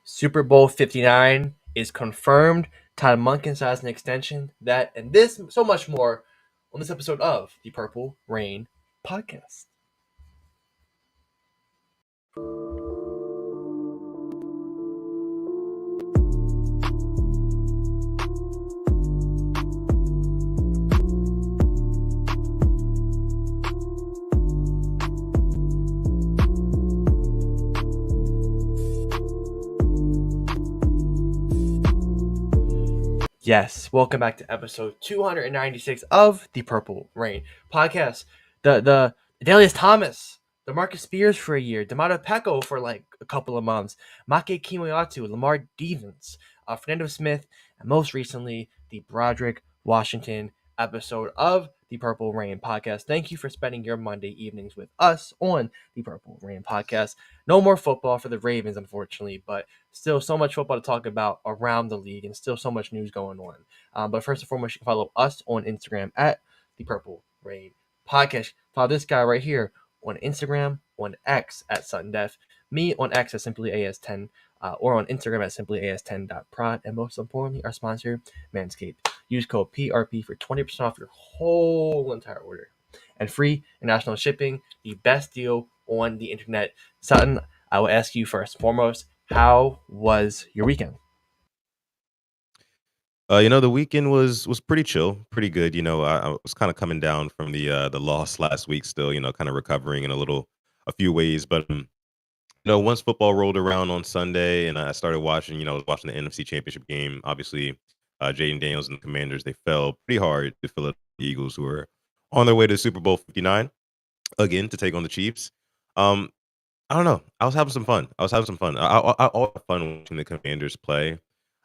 Super Bowl 59 is confirmed. Todd Monken signs an extension. That and this, so much more on this episode of the Purple Rain Podcast. Yes, welcome back to episode 296 of the Purple Rain Podcast. The Delius Thomas, the Marcus Spears for a year, D'Amato Pecco for like a couple of months, Make Kimoyatu, Lamar Devens, Fernando Smith, and most recently the Broderick Washington episode of the Purple Rain Podcast. Thank you for spending your Monday evenings with us on the Purple Rain Podcast. No more football for the Ravens, unfortunately, but still so much football to talk about around the league and still so much news going on. But first and foremost, you can follow us on Instagram at the Purple Rain Podcast. Follow this guy right here on Instagram, on X at Sutton Def, me on X at simply AS10, or on Instagram at simply AS10.prod, and most importantly, our sponsor, Manscaped. Use code PRP for 20% off your whole entire order and free international shipping. The best deal on the internet. Sutton, I will ask you first and foremost, how was your weekend? The weekend was pretty chill, pretty good. I was kind of coming down from the loss last week, still, kind of recovering in a few ways. But once football rolled around on Sunday, and I started watching, I was watching the NFC Championship game. Obviously, Jaden Daniels and the Commanders, they fell pretty hard to Philadelphia Eagles, who were on their way to Super Bowl 59 again to take on the Chiefs. Um, I don't know. I was having some fun. I always have fun watching the Commanders play.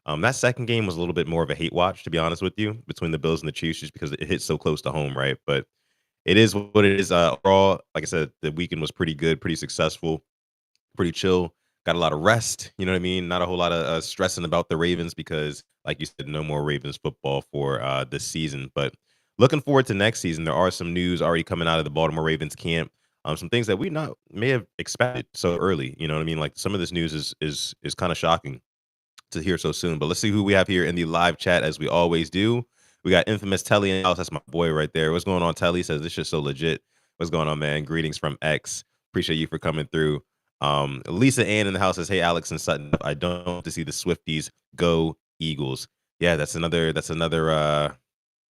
That second game was a little bit more of a hate watch, to be honest with you, between the Bills and the Chiefs, just because it hit so close to home, right? But it is what it is. Overall, like I said, the weekend was pretty good, pretty successful, pretty chill. Got a lot of rest. You know what I mean? Not a whole lot of stressing about the Ravens because, like you said, no more Ravens football for this season. But looking forward to next season. There are some news already coming out of the Baltimore Ravens camp. Some things that we not may have expected so early. You know what I mean? Like some of this news is kind of shocking to hear so soon. But let's see who we have here in the live chat as we always do. We got infamous Telly in the house. That's my boy right there. What's going on, Telly? Says this shit's so legit. What's going on, man? Greetings from X. Appreciate you for coming through. Lisa Ann in the house says, "Hey, Alex and Sutton. I don't want to see the Swifties go Eagles." Yeah, that's another.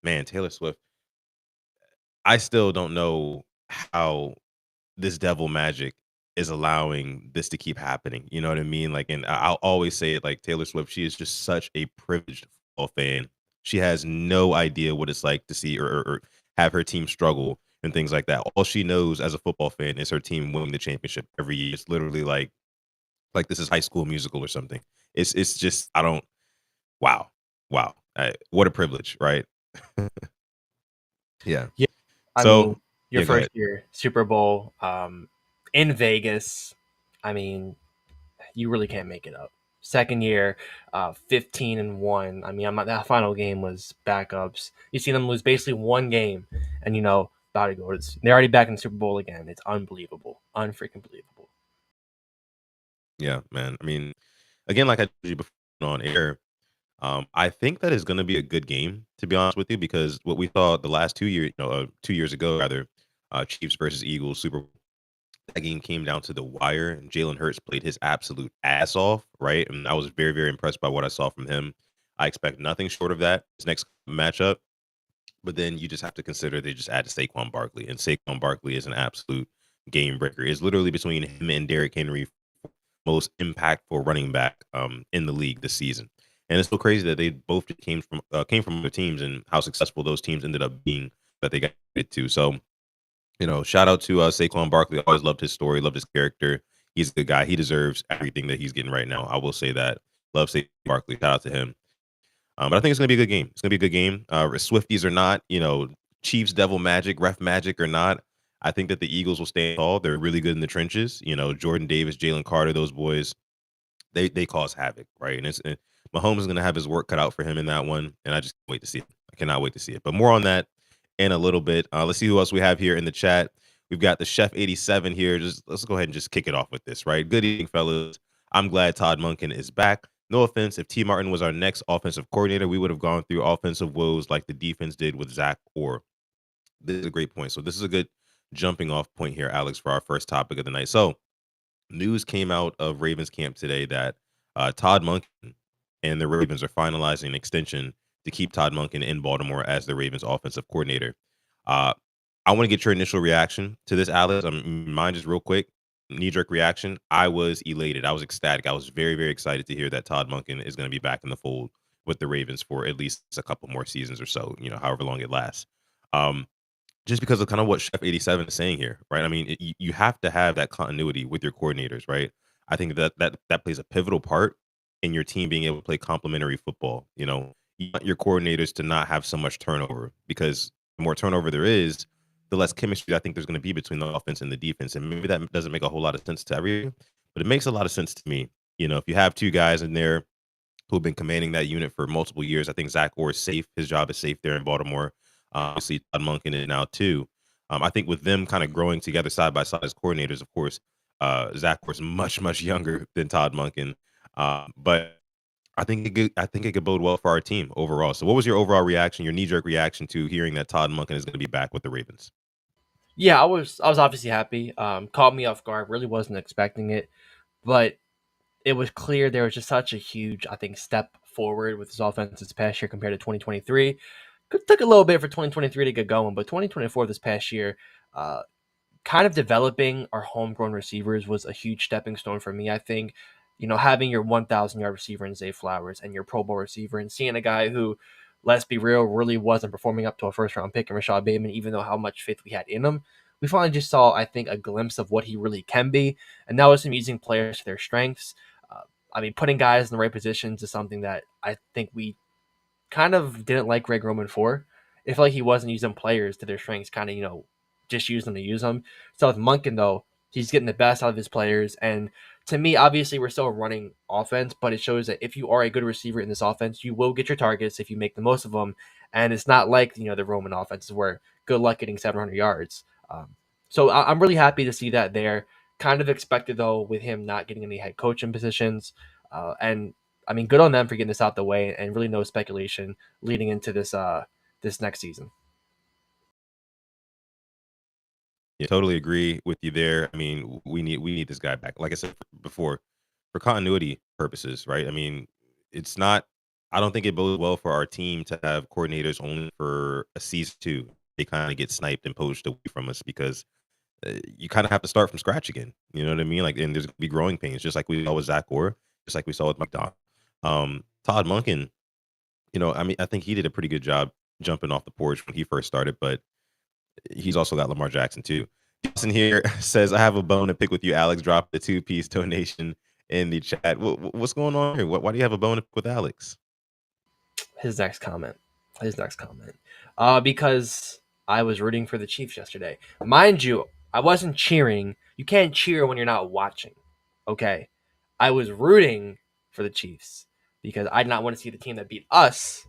Man, Taylor Swift. I still don't know how this devil magic is allowing this to keep happening. You know what I mean? Like, and I'll always say it like Taylor Swift, she is just such a privileged football fan. She has no idea what it's like to see or have her team struggle and things like that. All she knows as a football fan is her team winning the championship every year. It's literally like this is High School Musical or something. It's just I don't. Wow, wow, what a privilege, right? Yeah. Yeah, I So mean, your yeah, go first ahead. year Super Bowl in Vegas. I mean, you really can't make it up. Second year, 15-1. I mean, that final game was backups. You see them lose basically one game, and about to go. They're already back in the Super Bowl again. It's unbelievable, unfreaking believable. Yeah, man. I mean, again, like I told you before on air, I think that is going to be a good game, to be honest with you, because what we saw the last 2 years, 2 years ago, rather, Chiefs versus Eagles Super Bowl, that game came down to the wire, and Jalen Hurts played his absolute ass off, right? And I was very, very impressed by what I saw from him. I expect nothing short of that this next matchup. But then you just have to consider they just added Saquon Barkley, and Saquon Barkley is an absolute game breaker. It's literally between him and Derrick Henry, most impactful running back in the league this season. And it's so crazy that they both came from other teams and how successful those teams ended up being that they got it to. So shout out to Saquon Barkley. I always loved his story, loved his character. He's a good guy. He deserves everything that he's getting right now. I will say that. Love Saquon Barkley. Shout out to him. But I think it's gonna be a good game. It's gonna be a good game. Swifties or not, Chiefs devil magic, ref magic or not. I think that the Eagles will stand tall. They're really good in the trenches. Jordan Davis, Jalen Carter, those boys, they cause havoc, right? And Mahomes is gonna have his work cut out for him in that one, and I just can't wait to see it. I cannot wait to see it. But more on that in a little bit. Let's see who else we have here in the chat. We've got the Chef 87 here. Let's go ahead and just kick it off with this, right? Good evening, fellas. I'm glad Todd Monken is back. No offense, if T. Martin was our next offensive coordinator, we would have gone through offensive woes like the defense did with Zach Orr. This is a great point. So this is a good jumping off point here, Alex, for our first topic of the night. So news came out of Ravens camp today that Todd Monken and the Ravens are finalizing an extension to keep Todd Monken in Baltimore as the Ravens offensive coordinator. Uh, I want to get your initial reaction to this, Alex. Mine just real quick. Knee-jerk reaction. I was elated. I was ecstatic. I was very, very excited to hear that Todd Monken is going to be back in the fold with the Ravens for at least a couple more seasons or so, however long it lasts. Um, just because of kind of what Chef 87 is saying here, right? I mean, you have to have that continuity with your coordinators, right? I think that plays a pivotal part in your team being able to play complementary football. You want your coordinators to not have so much turnover because the more turnover there is, the less chemistry I think there's going to be between the offense and the defense. And maybe that doesn't make a whole lot of sense to everyone, but it makes a lot of sense to me. If you have two guys in there who've been commanding that unit for multiple years. I think Zach Orr is safe. His job is safe there in Baltimore. Obviously, Todd Monken is now too. I think with them kind of growing together side by side as coordinators, of course, Zach Orr is much, much younger than Todd Monken. But I think it could bode well for our team overall. So what was your overall reaction, your knee-jerk reaction to hearing that Todd Monken is going to be back with the Ravens? Yeah, I was obviously happy. Caught me off guard. Really wasn't expecting it, but it was clear there was just such a huge, I think, step forward with his offense this past year compared to 2023. Took a little bit for 2023 to get going, but 2024 this past year, uh, kind of developing our homegrown receivers was a huge stepping stone for me. I think, having your 1,000-yard receiver in Zay Flowers and your Pro Bowl receiver and seeing a guy who, let's be real, really wasn't performing up to a first-round pick in Rashad Bateman, even though how much faith we had in him. We finally just saw, I think, a glimpse of what he really can be, and that was him using players to their strengths. Uh, putting guys in the right positions is something that I think we kind of didn't like Greg Roman for. It felt like he wasn't using players to their strengths, kind of, just use them to use them. So with Monken, though, he's getting the best out of his players. And to me, obviously, we're still running offense, but it shows that if you are a good receiver in this offense, you will get your targets if you make the most of them. And it's not like, the Roman offenses where good luck getting 700 yards. So I'm really happy to see that there. Kind of expected, though, with him not getting any head coaching positions. And good on them for getting this out the way, and really no speculation leading into this next season. Yeah, totally agree with you there. I mean, we need this guy back. Like I said before, for continuity purposes, right? I mean, it's not. I don't think it bodes well for our team to have coordinators only for a season two. They kind of get sniped and poached away from us because you kind of have to start from scratch again. You know what I mean? Like, and there's gonna be growing pains, just like we saw with Zach Orr, just like we saw with McDonald. Todd Monken, I mean, I think he did a pretty good job jumping off the porch when he first started, but he's also got Lamar Jackson too. Jason here says, "I have a bone to pick with you, Alex. Drop the 2-piece donation in the chat. What's going on here? Why do you have a bone to pick with Alex?" His next comment. His next comment. Because I was rooting for the Chiefs yesterday. Mind you, I wasn't cheering. You can't cheer when you're not watching. Okay. I was rooting for the Chiefs because I did not want to see the team that beat us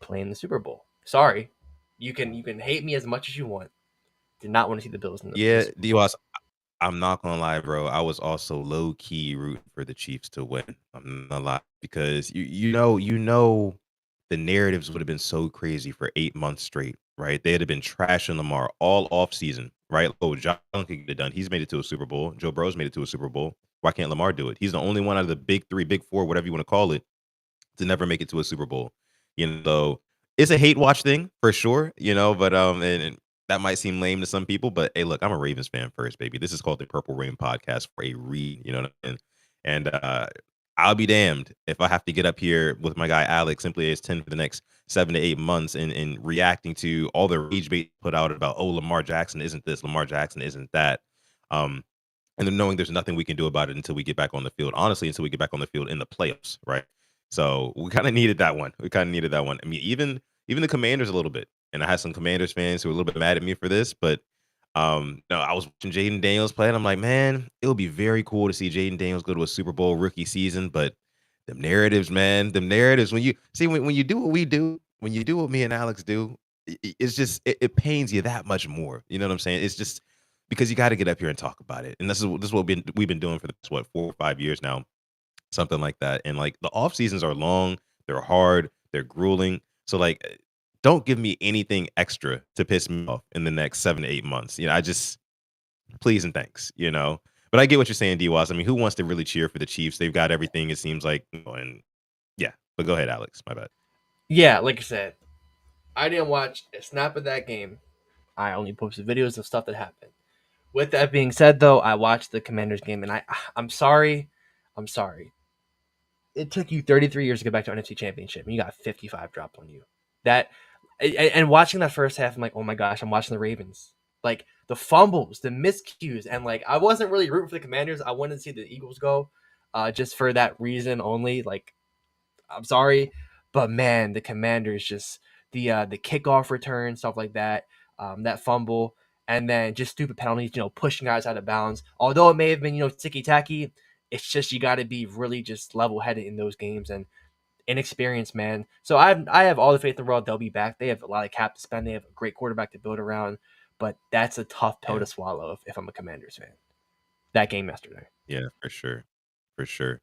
play in the Super Bowl. Sorry. You can hate me as much as you want. Did not want to see the Bills in the Yeah, Super Bowl. DWAS, I'm not gonna lie, bro. I was also low key rooting for the Chiefs to win. I'm not gonna lie because you know the narratives would have been so crazy for 8 months straight, right? They'd have been trashing Lamar all off season, right? Oh, John could get it done. He's made it to a Super Bowl. Joe Burrow's made it to a Super Bowl. Why can't Lamar do it? He's the only one out of the big three, big four, whatever you want to call it, to never make it to a Super Bowl. So it's a hate watch thing for sure, but and that might seem lame to some people, but hey, look, I'm a Ravens fan first, baby. This is called the Purple Rain Podcast for a reason, you know what I mean? And I'll be damned if I have to get up here with my guy Alex, simply as 10 for the next 7 to 8 months and reacting to all the rage bait put out about, oh, Lamar Jackson isn't this, Lamar Jackson isn't that. Um, and then knowing there's nothing we can do about it until we get back on the field. Honestly, until we get back on the field in the playoffs, right? So we kind of needed that one. We kind of needed that one. I mean, even the Commanders a little bit. And I had some Commanders fans who were a little bit mad at me for this, but no, I was watching Jaden Daniels play, and I'm like, man, it would be very cool to see Jaden Daniels go to a Super Bowl rookie season. But them narratives, man, them narratives. When you see when you do what we do, when you do what me and Alex do, it's just it pains you that much more. You know what I'm saying? It's just because you got to get up here and talk about it. And this is what we've been doing for the past, 4 or 5 years now. something like that. And like the off seasons are long, they're hard, they're grueling. So like, don't give me anything extra to piss me off in the next 7 to 8 months. I just please and thanks. But I get what you're saying, D-Waz. I mean, who wants to really cheer for the Chiefs? They've got everything. It seems like, and yeah. But go ahead, Alex. My bad. Yeah, like I said, I didn't watch a snap of that game. I only posted videos of stuff that happened. With that being said, though, I watched the Commanders game, and I'm sorry. I'm sorry. It took you 33 years to get back to NFC Championship, and you got 55 dropped on you. That and watching that first half, I'm like, oh my gosh, I'm watching the Ravens. Like the fumbles, the miscues, and like I wasn't really rooting for the Commanders. I wanted to see the Eagles go, just for that reason only. Like, I'm sorry, but man, the Commanders just the kickoff return, stuff like that, that fumble, and then just stupid penalties, pushing guys out of bounds. Although it may have been, ticky tacky, it's just you got to be really just level headed in those games and inexperienced, man. So I have all the faith in the world they'll be back. They have a lot of cap to spend. They have a great quarterback to build around, but that's a tough pill Yeah. to swallow if I'm a Commanders fan. That game yesterday. Yeah, for sure. For sure.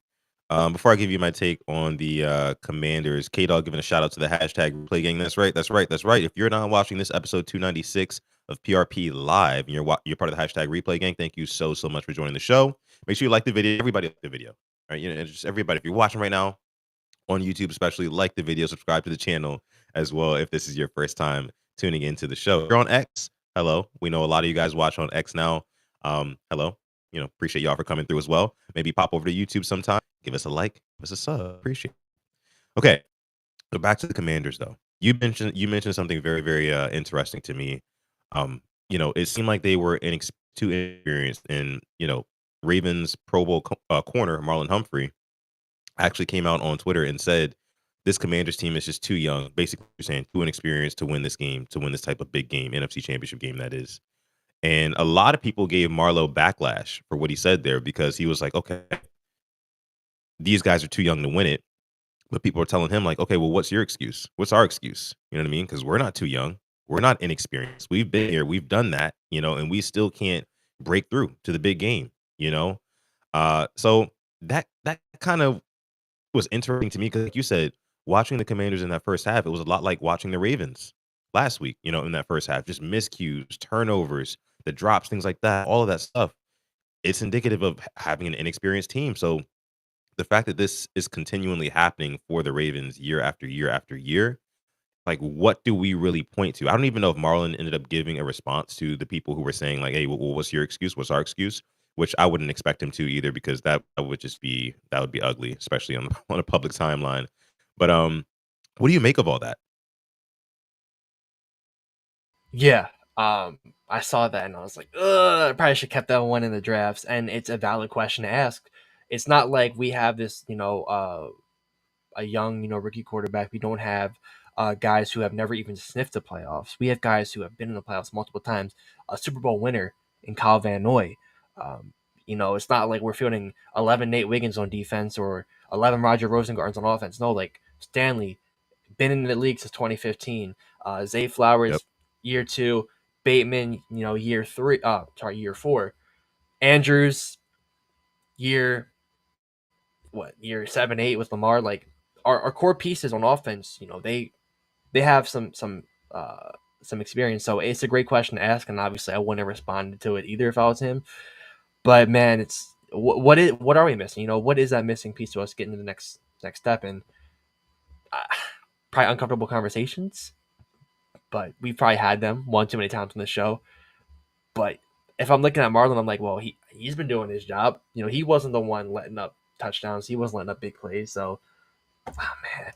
Before I give you my take on the Commanders, K-Dog giving a shout out to the hashtag replay gang. That's right. That's right. That's right. If you're not watching this episode 296 of PRP live and you're part of the hashtag replay gang, thank you so much for joining the show. Make sure you like the video. Everybody like the video. All right. Just everybody. If you're watching right now on YouTube, especially like the video, subscribe to the channel as well. If this is your first time tuning into the show, if you're on X. Hello. We know a lot of you guys watch on X now. Hello. Appreciate y'all for coming through as well. Maybe pop over to YouTube sometime. Give us a like, give us a sub. Appreciate it. Okay. So back to the Commanders though. You mentioned something very, very interesting to me. It seemed like they were too inexperienced and Ravens Pro Bowl corner, Marlon Humphrey, actually came out on Twitter and said this Commanders team is just too young. Basically, you're saying too inexperienced to win this game, to win this type of big game, NFC Championship game, that is. And a lot of people gave Marlo backlash for what he said there because he was like, okay, these guys are too young to win it. But people are telling him, like, okay, well, what's your excuse? What's our excuse? You know what I mean? Because we're not too young. We're not inexperienced. We've been here. We've done that, and we still can't break through to the big game, you know? So that kind of was interesting to me because, like you said, watching the Commanders in that first half, it was a lot like watching the Ravens last week, in that first half. Just miscues, turnovers, the drops, things like that, all of that stuff. It's indicative of having an inexperienced team. So the fact that this is continually happening for the Ravens year after year after year, like what do we really point to? I don't even know if Marlon ended up giving a response to the people who were saying like, "Hey, what's your excuse? What's our excuse?" Which I wouldn't expect him to either because that would be ugly, especially on on a public timeline. But what do you make of all that? Yeah. I saw that and I was like, ugh, I probably should have kept that one in the drafts. And it's a valid question to ask. It's not like we have this, a young, rookie quarterback. We don't have guys who have never even sniffed the playoffs. We have guys who have been in the playoffs multiple times. A Super Bowl winner in Kyle Van Noy. It's not like we're fielding 11 Nate Wiggins on defense or 11 Roger Rosengartens on offense. No, like Stanley, been in the league since 2015. Zay Yep. Flowers, year 2. Bateman, year 4. Andrews, year year 7, 8 with Lamar. Like our core pieces on offense, they have some experience. So it's a great question to ask, and obviously I wouldn't have responded to it either if I was him. But man, it's what are we missing? What is that missing piece to us getting to the next step? And uh, probably uncomfortable conversations, but we've probably had them one too many times on the show. But if I'm looking at Marlon, I'm like, well, he's been doing his job. He wasn't the one letting up touchdowns. He wasn't letting up big plays. So, man,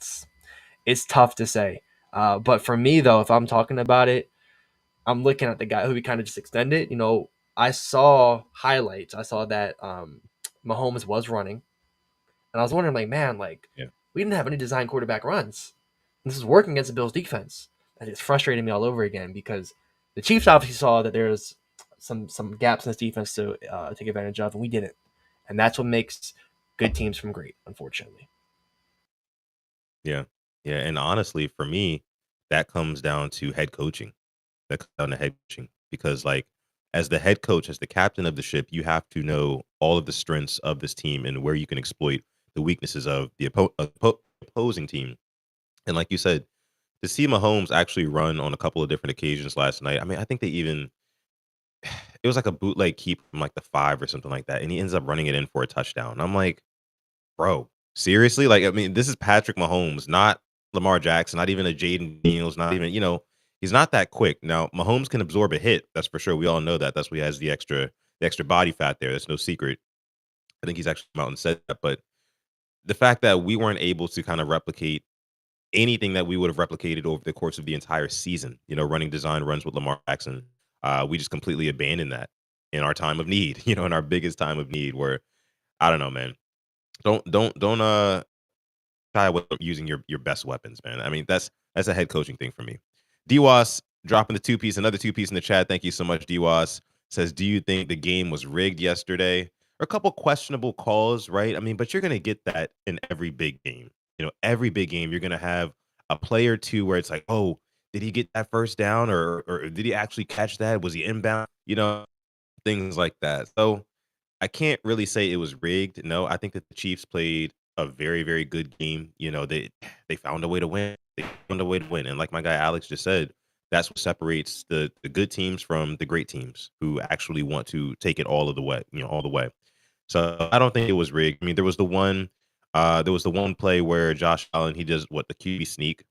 it's tough to say. But for me though, if I'm talking about it, I'm looking at the guy who we kind of just extended. I saw highlights. I saw that Mahomes was running, and I was wondering, like, man, like Yeah. we didn't have any design quarterback runs. This is working against the Bills defense. And it's frustrating me all over again because the Chiefs obviously saw that there's some gaps in this defense to take advantage of, and we didn't. And that's what makes good teams from great, unfortunately. Yeah. Yeah. And honestly, for me, that comes down to head coaching. That comes down to head coaching because, like, as the head coach, as the captain of the ship, you have to know all of the strengths of this team and where you can exploit the weaknesses of the opposing team. And like you said, to see Mahomes actually run on a couple of different occasions last night, I mean, I think they even it was like a bootleg keep from like the 5 or something like that, and he ends up running it in for a touchdown. I'm like, "Bro, seriously?" Like, I mean, this is Patrick Mahomes, not Lamar Jackson, not even a Jaden Daniels, not even, he's not that quick. Now, Mahomes can absorb a hit, that's for sure. We all know that. That's why he has the extra body fat there. That's no secret. I think he's actually come out and said that, but the fact that we weren't able to kind of replicate anything that we would have replicated over the course of the entire season, running design runs with Lamar Jackson, we just completely abandoned that in our time of need, in our biggest time of need where I don't know, man. Don't shy away from using your best weapons, man. I mean, that's a head coaching thing for me. DWAS dropping the two piece, another two piece in the chat. Thank you so much, DWAS. Says, do you think the game was rigged yesterday? A couple questionable calls, right? I mean, but you're gonna get that in every big game. Every big game, you're gonna have a play or two where it's like, oh, did he get that first down, or did he actually catch that? Was he inbound? Things like that. So I can't really say it was rigged. No, I think that the Chiefs played a very, very good game. They found a way to win. They found a way to win. And like my guy Alex just said, that's what separates the good teams from the great teams who actually want to take it all of the way, all the way. So I don't think it was rigged. I mean, there was the one play where Josh Allen, he does what, the QB sneak,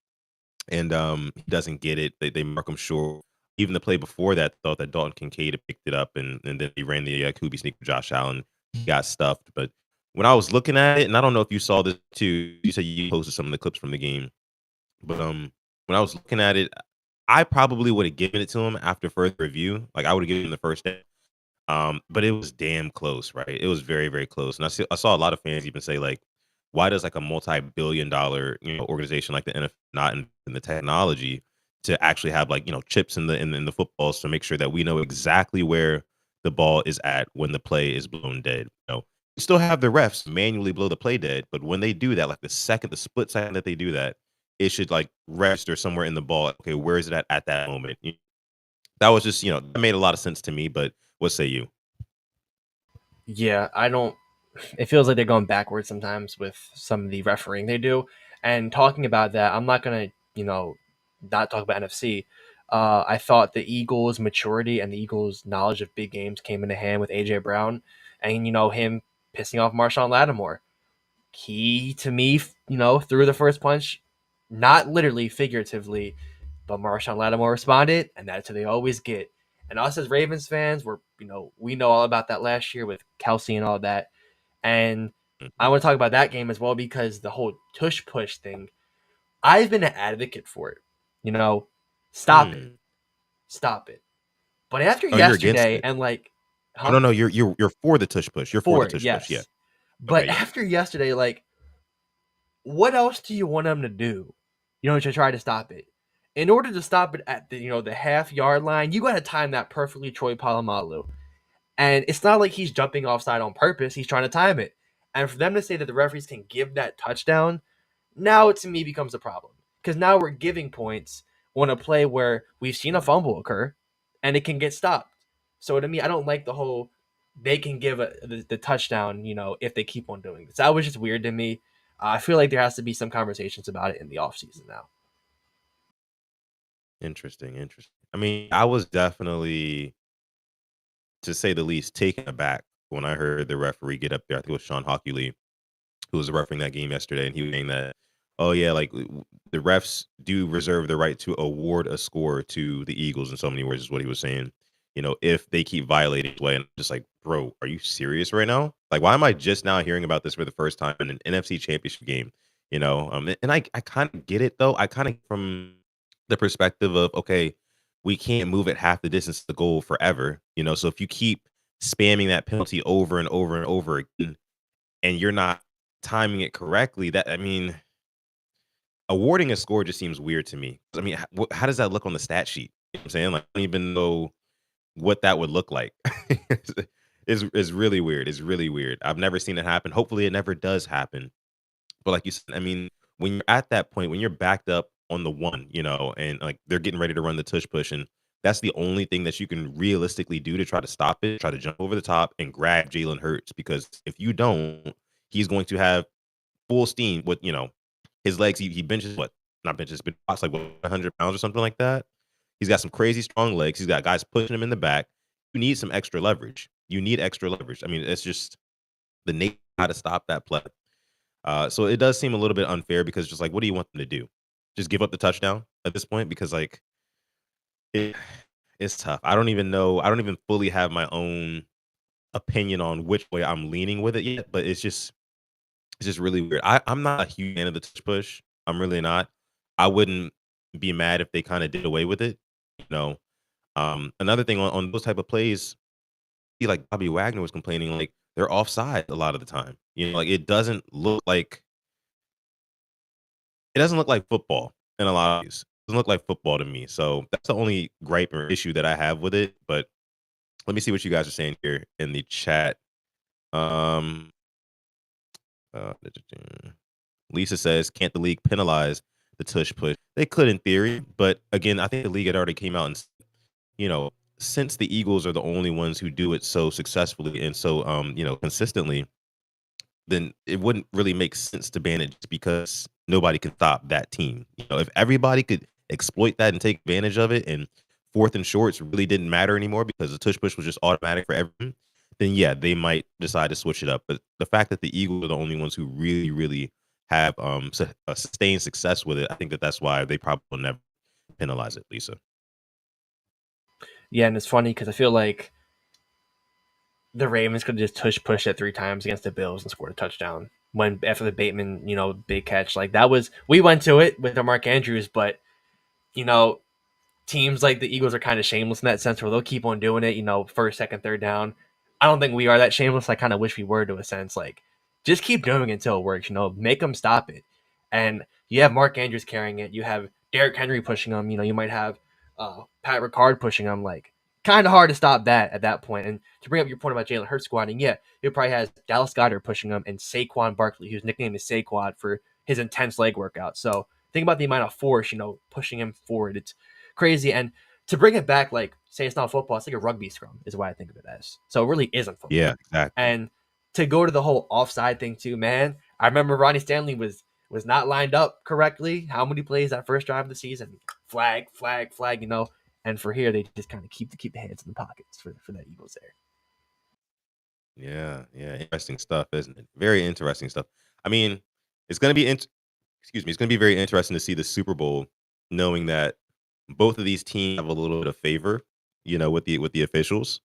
and he doesn't get it. They mark him short. Even the play before that, thought that Dalton Kincaid had picked it up, and then he ran the QB sneak with Josh Allen. He got stuffed. But when I was looking at it, and I don't know if you saw this too, you said you posted some of the clips from the game, but when I was looking at it, I probably would have given it to him after further review. Like I would have given him the first day. But it was damn close, right? It was very, very close. And I saw a lot of fans even say, like, why does like a multi-billion dollar organization like the NFL not in the technology to actually have like chips in the footballs to make sure that we know exactly where the ball is at when the play is blown dead. We still have the refs manually blow the play dead, but when they do that, like the split second that they do that, it should like register somewhere in the ball. Okay, where is it at that moment? That was just that made a lot of sense to me. But what say you? Yeah, I don't. It feels like they're going backwards sometimes with some of the refereeing they do. And talking about that, I'm not gonna, not talk about NFC. I thought the Eagles' maturity and the Eagles' knowledge of big games came into hand with AJ Brown, and him pissing off Marshawn Lattimore. He, to me, threw the first punch, not literally, figuratively, but Marshawn Lattimore responded, and that's what they always get. And us as Ravens fans, we know all about that last year with Kelsey and all that. And I Mhm. want to talk about that game as well because the whole tush push thing, I've been an advocate for it. You know, stop it, Hmm. stop it. But after Oh, you're against yesterday, it. and like, Oh, no, huh? no, you're for the tush push. You're for the For it, tush push, yeah. yes. Okay, But yeah. after yesterday, like, what else do you want them to do? To try to stop it. In order to stop it at the half-yard line, you got to time that perfectly, Troy Polamalu. And it's not like he's jumping offside on purpose. He's trying to time it. And for them to say that the referees can give that touchdown, now it to me becomes a problem. Because now we're giving points on a play where we've seen a fumble occur and it can get stopped. So to me, I don't like the whole they can give the touchdown, if they keep on doing this. That was just weird to me. I feel like there has to be some conversations about it in the offseason now. Interesting, interesting. I mean, I was definitely, to say the least, taken aback when I heard the referee get up there. I think it was Sean Hockley who was refereeing that game yesterday, and he was saying that, oh yeah, like the refs do reserve the right to award a score to the Eagles in so many words is what he was saying. If they keep violating this way, and I'm just like, bro, are you serious right now? Like, why am I just now hearing about this for the first time in an NFC Championship game? And I kind of get it though. I kind of from the perspective of, okay, we can't move it half the distance to the goal forever. So if you keep spamming that penalty over and over and over again, and you're not timing it correctly, that I mean, awarding a score just seems weird to me. I mean, how does that look on the stat sheet? You know what I'm saying? Like, I don't even know what that would look like. Is really weird. It's really weird. I've never seen it happen. Hopefully, it never does happen. But like you said, I mean, when you're at that point, when you're backed up on the one, and like they're getting ready to run the tush push, and that's the only thing that you can realistically do to try to stop it, try to jump over the top and grab Jalen Hurts. Because if you don't, he's going to have full steam with his legs. He benches what not benches, but like 100 pounds or something like that. He's got some crazy strong legs. He's got guys pushing him in the back. You need some extra leverage. You need extra leverage. I mean, it's just the Nate got to stop that play. So it does seem a little bit unfair because just like, what do you want them to do? Just give up the touchdown at this point? Because like it's tough. I don't even know. I don't even fully have my own opinion on which way I'm leaning with it yet, but it's just really weird. I'm not a huge fan of the touch push. I'm really not. I wouldn't be mad if they kind of did away with it. You know, another thing on those type of plays, like Bobby Wagner was complaining, like they're offside a lot of the time. Like it doesn't look like football in a lot of ways. It doesn't look like football to me. So that's the only gripe or issue that I have with it. But let me see what you guys are saying here in the chat. Um, uh, Lisa says, "Can't the league penalize the tush push?" They could in theory, but again, I think the league had already came out and you know, since the Eagles are the only ones who do it so successfully and so consistently, then it wouldn't really make sense to ban it just because nobody can stop that team. If everybody could exploit that and take advantage of it, and fourth and shorts really didn't matter anymore because the tush push was just automatic for everyone, then yeah, they might decide to switch it up. But the fact that the Eagles are the only ones who really, really have sustained success with it, I think that's why they probably will never penalize it, Lisa. Yeah, and it's funny because I feel like the Ravens could have just tush pushed it 3 times against the Bills and scored a touchdown. When after the Bateman, big catch, like that was we went to it with the Mark Andrews, but you know, teams like the Eagles are kind of shameless in that sense where they'll keep on doing it, first, second, third down. I don't think we are that shameless. I kind of wish we were to a sense. Like, just keep doing it until it works, make them stop it. And you have Mark Andrews carrying it. You have Derrick Henry pushing them. You might have Pat Ricard pushing them. Like, kind of hard to stop that at that point. And to bring up your point about Jalen Hurts squatting, yeah, it probably has Dallas Goedert pushing him and Saquon Barkley, whose nickname is Saquad, for his intense leg workout. So think about the amount of force, pushing him forward. It's crazy. And to bring it back, like say it's not football, it's like a rugby scrum is what I think of it as. So it really isn't Yeah, football. exactly. And to go to the whole offside thing too, man. I remember Ronnie Stanley was not lined up correctly. How many plays that first drive of the season? Flag, flag, flag. And for here, they just kind of keep the hands in the pockets for that Eagles there. Yeah, yeah, interesting stuff, isn't it? Very interesting stuff. I mean, it's gonna be excuse me, it's gonna be very interesting to see the Super Bowl, knowing that both of these teams have a little bit of favor, with the officials,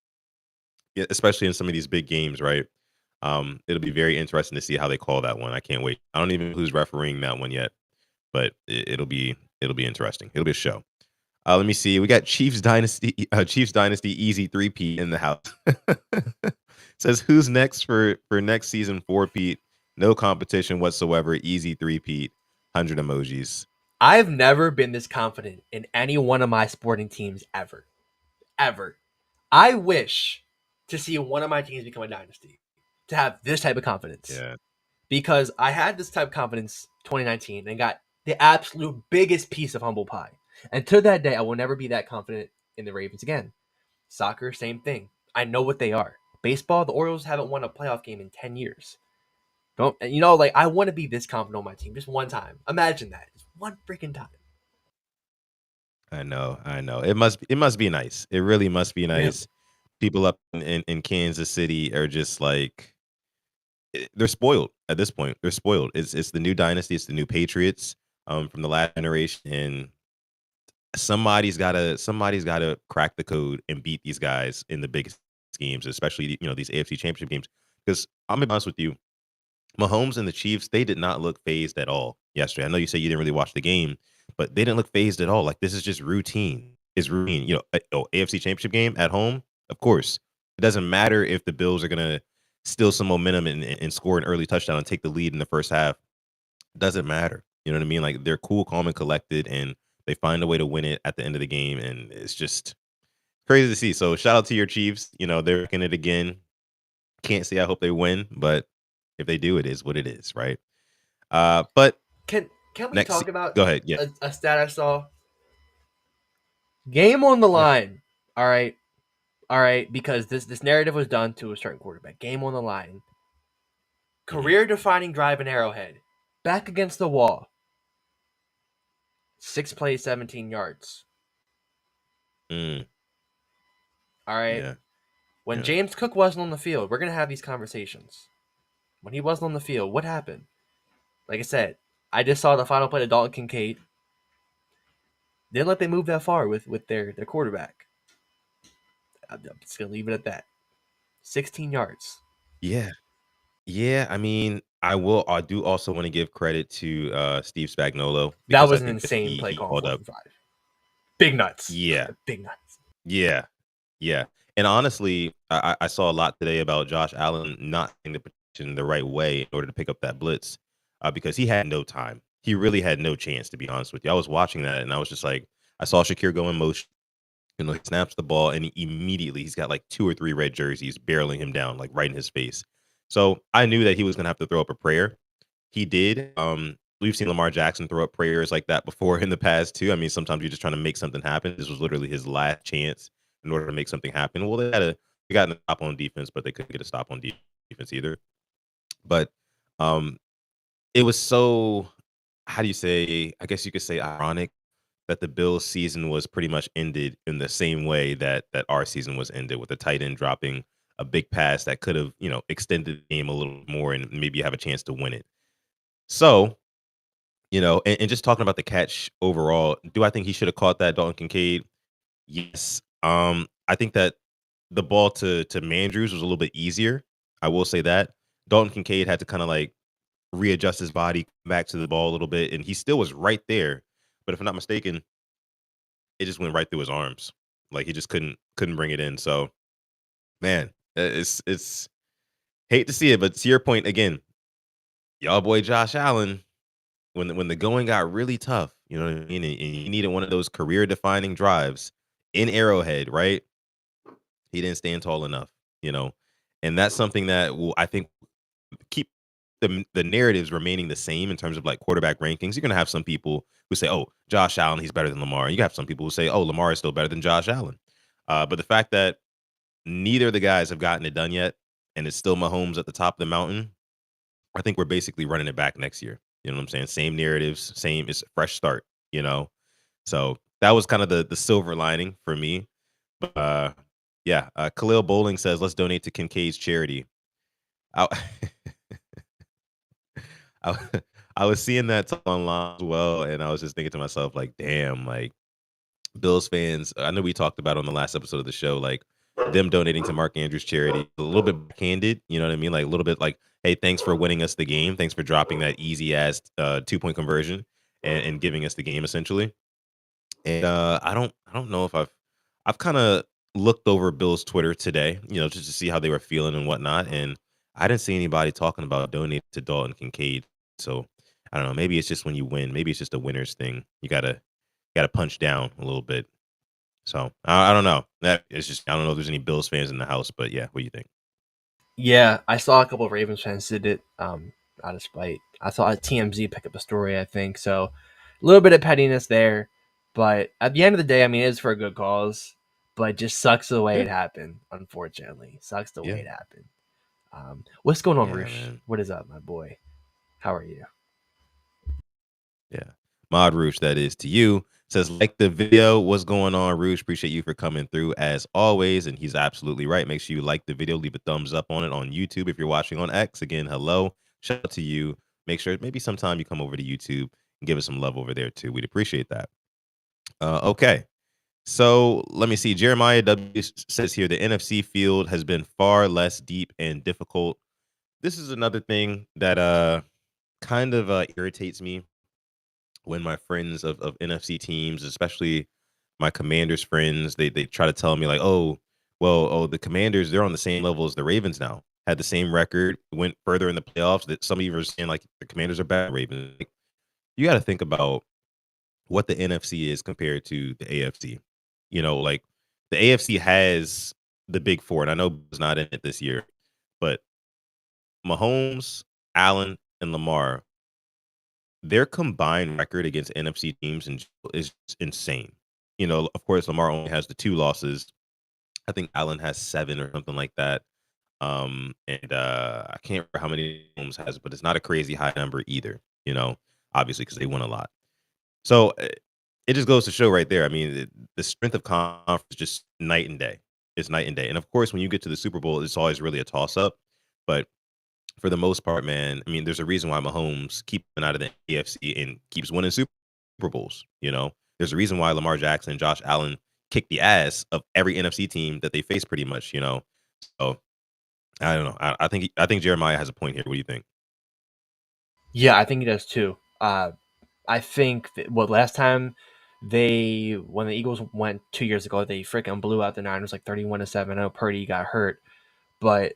yeah, especially in some of these big games, right? It'll be very interesting to see how they call that one. I can't wait. I don't even know who's refereeing that one yet, but it'll be interesting. It'll be a show. Let me see. We got Chiefs Dynasty Easy 3P in the house. Says who's next for next season 4P? No competition whatsoever. Easy 3P. 100 emojis. I've never been this confident in any one of my sporting teams ever. Ever. I wish to see one of my teams become a dynasty, to have this type of confidence. Yeah. Because I had this type of confidence 2019 and got the absolute biggest piece of humble pie. And to that day, I will never be that confident in the Ravens again. Soccer, same thing. I know what they are. Baseball, the Orioles haven't won a playoff game in 10 years. Don't like I want to be this confident on my team just one time. Imagine that. Just one freaking time. I know. I know. It must be nice. It really must be Yeah. nice. People up in Kansas City are just like they're spoiled at this point. They're spoiled. It's the new dynasty. It's the new Patriots from the last generation, and somebody's gotta crack the code and beat these guys in the biggest games, especially these AFC Championship games. Because I'm gonna be honest with you, Mahomes and the Chiefs, they did not look phased at all yesterday. I know you say you didn't really watch the game, but they didn't look phased at all. Like this is just routine. It's routine. AFC Championship game at home, of course. It doesn't matter if the Bills are gonna steal some momentum and score an early touchdown and take the lead in the first half. Doesn't matter. You know what I mean? Like they're cool, calm, and collected, and they find a way to win it at the end of the game, and it's just crazy to see. So shout out to your Chiefs. They're in it again. Can't say I hope they win, but if they do, it is what it is, right? But Can we next, talk about go ahead. Yeah. a stat I saw? Game on the Yeah. line. All right. All right, because this narrative was done to a certain quarterback. Game on the line. Mhm. Career defining drive in Arrowhead. back against the wall. 6 plays, 17 yards. Mm, All right. yeah. When Yeah. James Cook wasn't on the field, we're going to have these conversations. When he wasn't on the field, what happened? Like I said, I just saw the final play to Dalton Kincaid. Didn't let them move that far with their quarterback. I'm just going to leave it at that. 16 yards. Yeah. Yeah. I mean, I do also want to give credit to Steve Spagnuolo That because I was an think that insane play he call on called 4th up. and 5. Big nuts. Yeah. Big nuts. Yeah. Yeah. And honestly, I saw a lot today about Josh Allen not in the position the right way in order to pick up that blitz because he had no time. He really had no chance, to be honest with you. I was watching that and I was just like, I saw Shakir go in motion. You know, he snaps the ball and immediately he's got like 2 or 3 red jerseys barreling him down, like right in his face. So I knew that he was gonna have to throw up a prayer. He did. We've seen Lamar Jackson throw up prayers like that before in the past too. I mean, sometimes you're just trying to make something happen. This was literally his last chance in order to make something happen. Well, they got a stop on defense, but they couldn't get a stop on defense either. But um, it was so, how do you say? I guess you could say ironic that the Bills season was pretty much ended in the same way that our season was ended, with the tight end dropping a big pass that could have, extended the game a little more and maybe have a chance to win it. So, and just talking about the catch overall, do I think he should have caught that, Dalton Kincaid? Yes. I think that the ball to Mandrews was a little bit easier. I will say that. Dalton Kincaid had to kind of like readjust his body back to the ball a little bit, and he still was right there. But if I'm not mistaken, it just went right through his arms. Like he just couldn't bring it in. So man, it's hate to see it, but to your point again, y'all boy Josh Allen, when the going got really tough, you know what I mean, and he needed one of those career defining drives in Arrowhead, right? He didn't stand tall enough, you know, and that's something that will, I think, keep the narratives remaining the same in terms of like quarterback rankings. You're gonna have some people who say, "Oh, Josh Allen, he's better than Lamar." And you have some people who say, "Oh, Lamar is still better than Josh Allen." But the fact that neither of the guys have gotten it done yet, and it's still Mahomes at the top of the mountain, I think we're basically running it back next year. You know what I'm saying? Same narratives, same, it's a fresh start, you know? So that was kind of the silver lining for me. But yeah, Khalil Bowling says, let's donate to Kincaid's charity. I, I, I was seeing that online as well, and I was just thinking to myself, like, damn, like, Bills fans, I know we talked about on the last episode of the show, like them donating to Mark Andrews charity, a little bit backhanded, you know what I mean? Like a little bit like, hey, thanks for winning us the game. Thanks for dropping that easy ass 2 point conversion and giving us the game essentially. And I don't know if I've kind of looked over Bill's Twitter today, just to see how they were feeling and whatnot. And I didn't see anybody talking about donating to Dalton Kincaid. So I don't know. Maybe it's just when you win. Maybe it's just a winner's thing. You gotta punch down a little bit. So I don't know. That it's just I don't know if there's any Bills fans in the house, but yeah, what do you think? Yeah, I saw a couple of Ravens fans did it out of spite. I saw TMZ pick up a story, I think. So a little bit of pettiness there. But at the end of the day, I mean, it's for a good cause. But it just sucks the way Yeah, it happened, unfortunately. Sucks the way yeah, it happened. What's going on, yeah, Roosh? man. What is up, my boy? How are you? Yeah. Mod Roosh, that is to you. Says, like the video. What's going on, Roosh? Appreciate you for coming through as always. And he's absolutely right. Make sure you like the video, leave a thumbs up on it on YouTube. If you're watching on X, again, hello. Shout out to you. Make sure maybe sometime you come over to YouTube and give us some love over there too. We'd appreciate that. Okay. So let me see. Jeremiah W says here the NFC field has been far less deep and difficult. This is another thing that kind of irritates me when my friends of NFC teams, especially my Commanders friends, they try to tell me like, oh, well, the Commanders, they're on the same level as the Ravens now. Had the same record, went further in the playoffs. That some of you are saying like the Commanders are bad. Ravens. Like, you got to think about what the NFC is compared to the AFC. Like the AFC has the big four, and I know it's not in it this year, but Mahomes, Allen, and Lamar, their combined record against NFC teams is insane. Of course, Lamar only has the 2 losses. I think Allen has 7 or something like that. And I can't remember how many Mahomes has, but it's not a crazy high number either. you know, obviously because they won a lot. So it just goes to show right there. I mean, the strength of conference is just night and day. It's night and day. And of course, when you get to the Super Bowl, it's always really a toss up. But for the most part, man, I mean, there's a reason why Mahomes keeps coming out of the AFC and keeps winning Super Bowls. There's a reason why Lamar Jackson and Josh Allen kick the ass of every NFC team that they face, pretty much. So I don't know. I think Jeremiah has a point here. What do you think? Yeah, I think he does too. I think last time when the Eagles went 2 years ago, they freaking blew out the Niners like 31-7. I know Purdy got hurt, but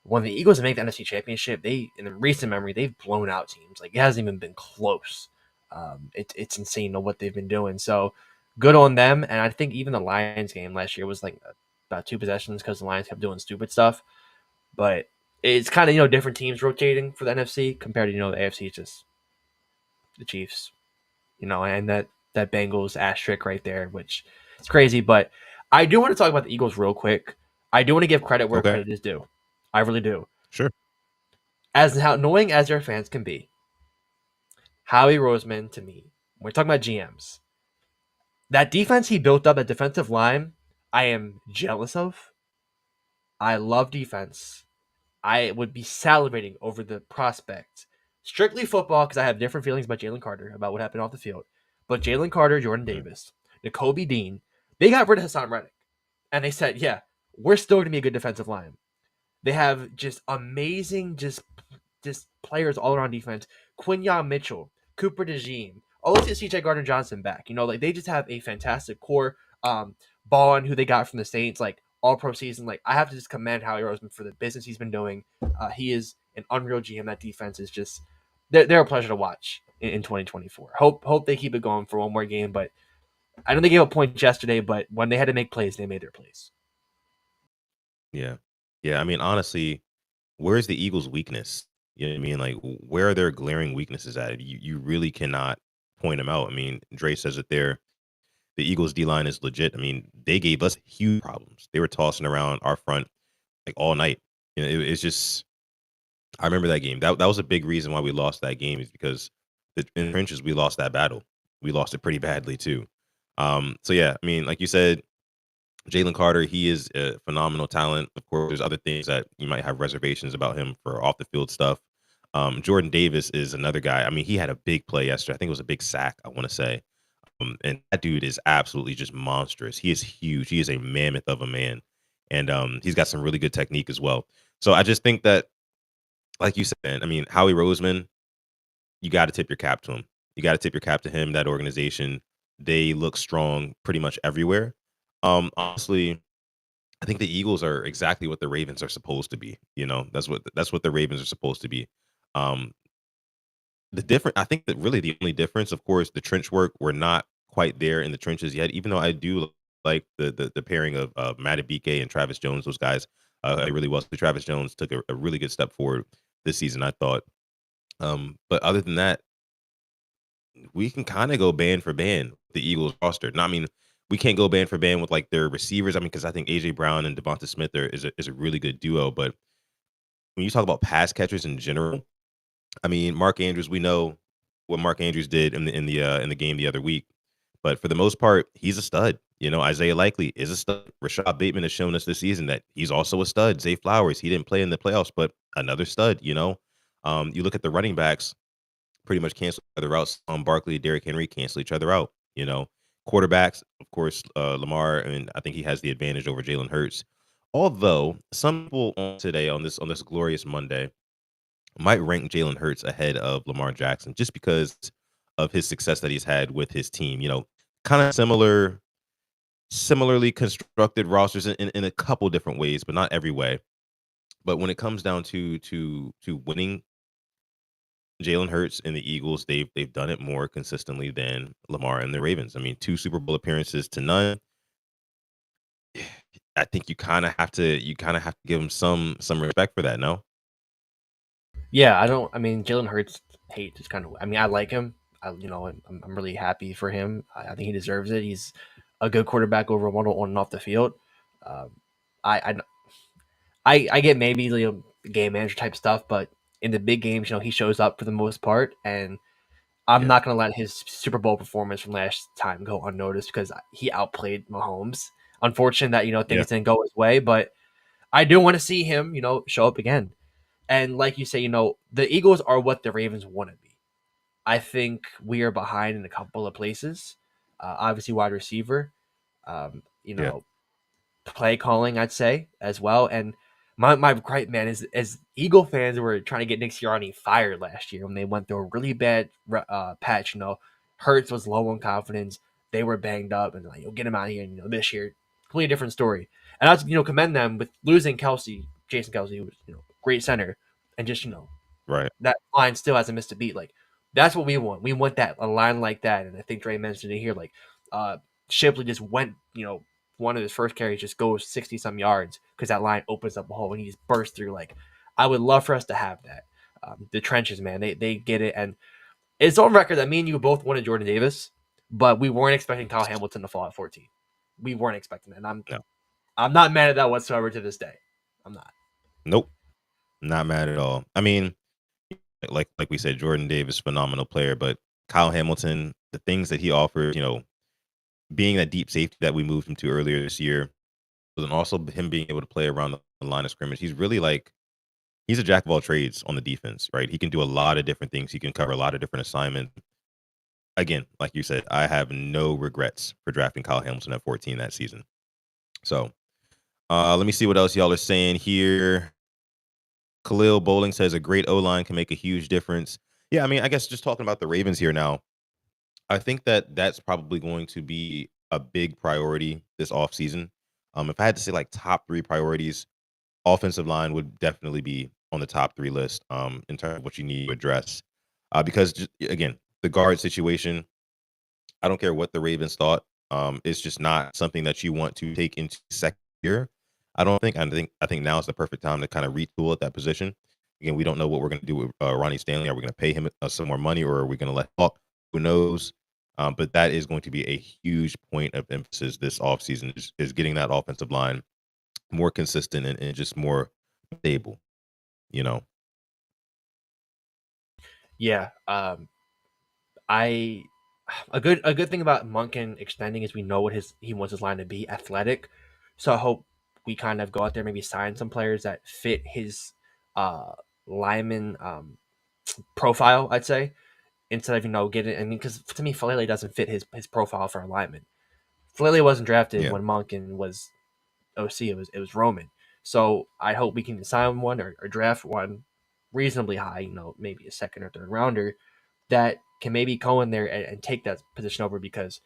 when the Eagles make the NFC Championship, in the recent memory, they've blown out teams. Like, it hasn't even been close. It's insane to what they've been doing. So good on them. And I think even the Lions game last year was like about 2 possessions because the Lions kept doing stupid stuff. But it's kind of different teams rotating for the NFC compared to the AFC. It's just the Chiefs, and that Bengals asterisk right there, which is crazy. But I do want to talk about the Eagles real quick. I do want to give credit where Okay, credit is due. I really do. sure. As how annoying as their fans can be, Howie Roseman to me, when we're talking about GMs, that defense he built up, that defensive line, I am jealous of. I love defense. I would be salivating over the prospect. Strictly football, because I have different feelings about Jalen Carter, about what happened off the field. But Jalen Carter, Jordan Mhm. Davis, N'Kobe Dean, they got rid of Hassan Reddick. And they said, yeah, we're still going to be a good defensive line. They have just amazing, just players all around defense. Quinyon Mitchell, Cooper DeJean. Oh, let's get CJ Gardner Johnson back. Like they just have a fantastic core. Ballin, who they got from the Saints, like all pro season. Like I have to just commend Howie Roseman for the business he's been doing. He is an unreal GM. That defense is just they're a pleasure to watch in 2024. Hope they keep it going for one more game. But I know they gave up points yesterday, but when they had to make plays, they made their plays. Yeah. Yeah. I mean, honestly, where's the Eagles' weakness? You know what I mean? Like, where are their glaring weaknesses at? You really cannot point them out. I mean, Dre says that the Eagles' D line is legit. I mean, they gave us huge problems. They were tossing around our front like all night. It's just I remember that game. That was a big reason why we lost that game is because in the trenches we lost that battle. We lost it pretty badly too. So yeah, I mean, like you said, Jalen Carter, he is a phenomenal talent. Of course, there's other things that you might have reservations about him for off the field stuff. Jordan Davis is another guy. I mean, he had a big play yesterday. I think it was a big sack, I want to say. And that dude is absolutely just monstrous. He is huge. He is a mammoth of a man. And he's got some really good technique as well. So I just think that, like you said, I mean, Howie Roseman, you got to tip your cap to him. You got to tip your cap to him, that organization. They look strong pretty much everywhere. Honestly, I think the Eagles are exactly what the Ravens are supposed to be. That's what the Ravens are supposed to be. Um, the different I think that really the only difference, of course, the trench work, we're not quite there in the trenches yet, even though I do like the pairing of Madubuike and Travis Jones, those guys. It really was. Travis Jones took a really good step forward this season, I thought. But other than that, we can kind of go band for band with the Eagles roster. No, I mean, we can't go band for band with like their receivers. I mean, because I think AJ Brown and Devonta Smith is a really good duo. But when you talk about pass catchers in general, I mean, Mark Andrews, we know what Mark Andrews did in the game the other week. But for the most part, he's a stud. Isaiah Likely is a stud. Rashad Bateman has shown us this season that he's also a stud. Zay Flowers, he didn't play in the playoffs, but another stud. You look at the running backs, pretty much cancel each other out. Barkley, Derrick Henry cancel each other out. Quarterbacks, of course, Lamar, and I think he has the advantage over Jalen Hurts. Although some people today on this glorious Monday might rank Jalen Hurts ahead of Lamar Jackson just because of his success that he's had with his team. Kind of similarly constructed rosters in a couple different ways, but not every way. But when it comes down to winning, Jalen Hurts and the Eagles, they've done it more consistently than Lamar and the Ravens. I mean, 2 Super Bowl appearances to none. I think you kind of have to give him some respect for that. No. Yeah, I don't. I mean, Jalen Hurts hate is kind of. I mean, I like him. I'm really happy for him. I think he deserves it. He's a good quarterback over on and off the field. Um, I, I get maybe game manager type stuff, but in the big games, he shows up for the most part, and I'm Yeah. not gonna let his Super Bowl performance from last time go unnoticed because he outplayed Mahomes. Unfortunate that Yeah. things didn't go his way, but I do want to see him show up again. And like you say, the Eagles are what the Ravens want to be. I think we are behind in a couple of places. Obviously, wide receiver. You Yeah. know, play calling, I'd say, as well. And my gripe, man, is as Eagle fans were trying to get Nick Sirianni fired last year when they went through a really bad patch. Hurts was low on confidence. They were banged up, and like, get him out of here. And this year, completely different story. And I was, commend them with losing Kelsey, Jason Kelsey, who was great center, and just Right. that line still hasn't missed a beat. Like that's what we want. We want that a line like that. And I think Dre mentioned it here. Like Shipley just went, one of his first carries just goes 60 some yards because that line opens up a hole and he just bursts through. Like I would love for us to have that. The trenches, man, they get it. And it's on record that me and you both wanted Jordan Davis, but we weren't expecting Kyle Hamilton to fall at 14. We weren't expecting that. And No. I'm not mad at that whatsoever to this day. I'm not. Nope. Not mad at all. I mean, like we said, Jordan Davis, phenomenal player, but Kyle Hamilton, the things that he offers, being that deep safety that we moved him to earlier this year, and also him being able to play around the line of scrimmage. He's really like he's a jack of all trades on the defense, right? He can do a lot of different things. He can cover a lot of different assignments. Again, like you said, I have no regrets for drafting Kyle Hamilton at 14 that season. So let me see what else y'all are saying here. Khalil Bowling says a great O line can make a huge difference. Yeah, I mean, I guess just talking about the Ravens here now, I think that that's probably going to be a big priority this offseason. If I had to say like top three priorities, offensive line would definitely be on the top three list in terms of what you need to address. Because, just, again, the guard situation, I don't care what the Ravens thought. It's just not something that you want to take into second year. I don't think. I think now is the perfect time to kind of retool at that position. Again, we don't know what we're going to do with Ronnie Stanley. Are we going to pay him some more money, or are we going to let walk? Who knows? But that is going to be a huge point of emphasis this offseason is getting that offensive line more consistent and just more stable. You know, Yeah. I a good thing about Monken extending is we know what he wants his line to be, athletic. So I hope we kind of go out there, maybe sign some players that fit his uh lineman profile, I'd say, instead of getting. I mean, because to me, Falele doesn't fit his profile for a lineman. Falele wasn't drafted yeah. when Monken was OC. It was Roman. So I hope we can sign one or draft one reasonably high. Maybe a second or third rounder that can maybe go in there and take that position over because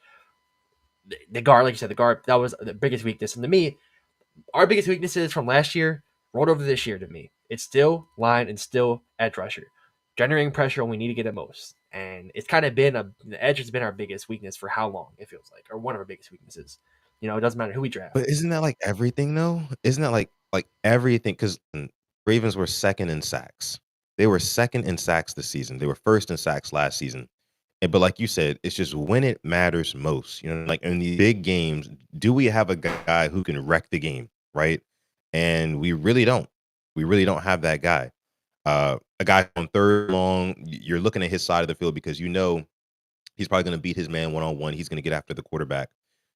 the guard, like you said, the guard that was the biggest weakness. And to me, our biggest weaknesses from last year rolled over this year. To me, it's still line and still edge rusher, generating pressure when we need to get it most. And it's kind of been the edge has been our biggest weakness for how long it feels like, or one of our biggest weaknesses. It doesn't matter who we draft. But isn't that like everything though? Isn't that like everything? Because Ravens were second in sacks. They were second in sacks this season. They were first in sacks last season. But like you said, it's just when it matters most. Like in the big games, do we have a guy who can wreck the game, right? And we really don't. We really don't have that guy. A guy on third long, you're looking at his side of the field because he's probably going to beat his man one on one. He's going to get after the quarterback.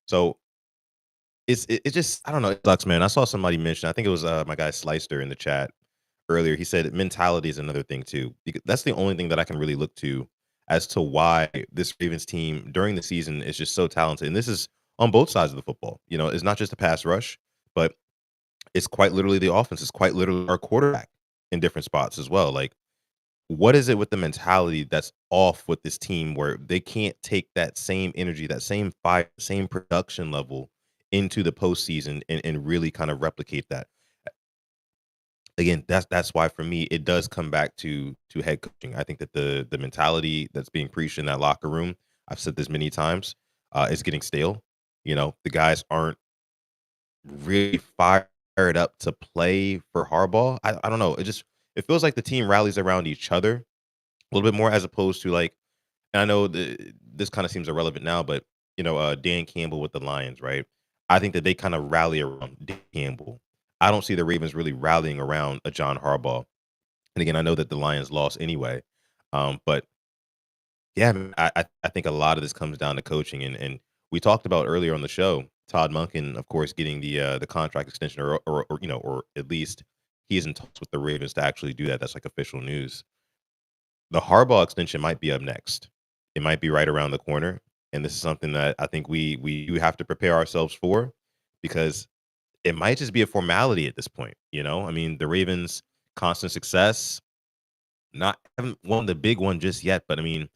So it just I don't know. It sucks, man. I saw somebody mention. I think it was my guy Slicer in the chat earlier. He said mentality is another thing too. Because that's the only thing that I can really look to as to why this Ravens team during the season is just so talented. And this is on both sides of the football. It's not just a pass rush, but it's quite literally the offense. It's quite literally our quarterback in different spots as well. Like, what is it with the mentality that's off with this team where they can't take that same energy, that same fire, same production level into the postseason and really kind of replicate that? Again, that's why for me it does come back to head coaching. I think that the mentality that's being preached in that locker room, I've said this many times, is getting stale. The guys aren't really fired up to play for Harbaugh. I don't know. It feels like the team rallies around each other a little bit more as opposed to like, and I know this kind of seems irrelevant now, but Dan Campbell with the Lions, right? I think that they kind of rally around Dan Campbell. I don't see the Ravens really rallying around a John Harbaugh. And again, I know that the Lions lost anyway, but Yeah, man, I think a lot of this comes down to coaching, and we talked about earlier on the show, Todd Monken, of course, getting the contract extension, or or at least he is in talks with the Ravens to actually do that. That's like official news. The Harbaugh extension might be up next. It might be right around the corner, and this is something that I think we do have to prepare ourselves for, because it might just be a formality at this point. I mean, the Ravens' constant success, not haven't won the big one just yet, but I mean,